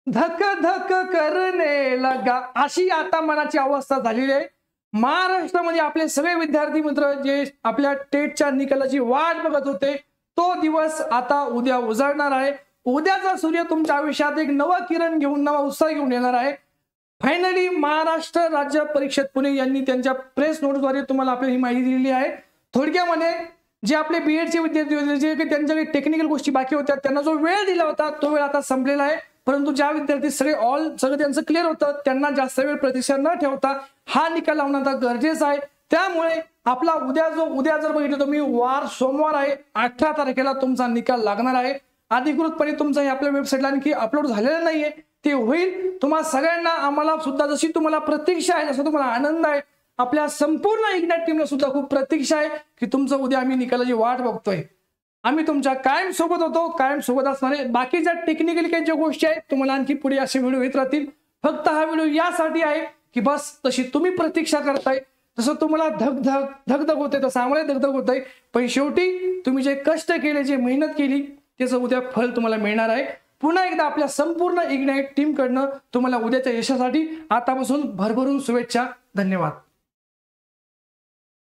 धक धक करणे लगा, अशी आता मनाची अवस्था झालेली आहे महाराष्ट्रामध्ये. आपले सगळे विद्यार्थी मित्र जे आपल्या टेटच्या निकालाची वाट बघत होते, तो दिवस आता उद्या उजाडणार आहे. उद्याचा सूर्य तुमच्या आयुष्यात एक नवा किरण घेऊन, नवा उत्साह घेऊन येणार आहे. फायनली महाराष्ट्र राज्य परीक्षक पुणे यांनी त्यांच्या प्रेस नोटद्वारे तुम्हाला आपली ही माहिती दिलेली आहे. थोडक्यामध्ये जे आपले बीएडचे विद्यार्थी होते, जे की त्यांच्या काही टेक्निकल गोष्टी बाकी होत्या, त्यांना जो वेळ दिला होता तो वेळ आता संपलेला आहे. परंतु ज्या विद्यार्थी सगळं त्यांचं क्लिअर होतं, त्यांना जास्त वेळ प्रतीक्षा न ठेवता हा निकाल लावणं आता गरजेचं आहे. त्यामुळे आपला उद्या जर बघितलं तर मी वार सोमवार आहे, 18 तारखेला तुमचा निकाल लागणार आहे. अधिकृतपणे तुमचा हे आपल्या वेबसाईटला आणखी अपलोड झालेलं नाहीये, ते होईल. तुम्हाला सगळ्यांना, आम्हाला सुद्धा जशी तुम्हाला प्रतीक्षा आहे, जसा तुम्हाला आनंद आहे, आपल्या संपूर्ण इग्नाइट टीमला सुद्धा खूप प्रतीक्षा आहे की तुमचं उद्या आम्ही निकालाची वाट बघतोय. आम्ही तुमच्या कायम सोबत होतो, कायम सोबत असणार आहे. बाकीच्या टेक्निकली काही ज्या गोष्टी आहेत तुम्हाला आणखी पुढे असे व्हिडिओ येत राहतील. फक्त हा व्हिडिओ यासाठी आहे की बस तशी तुम्ही प्रतीक्षा करताय, जसं तुम्हाला धगधग होते तसं आम्हाला धगधग होत आहे. पण शेवटी तुम्ही जे कष्ट केले, जे मेहनत केली, त्याचं उद्या फळ तुम्हाला मिळणार आहे. पुन्हा एकदा आपल्या संपूर्ण इग्नाइट टीम कडनं तुम्हाला उद्याच्या यशासाठी आतापासून भरभरून शुभेच्छा. धन्यवाद.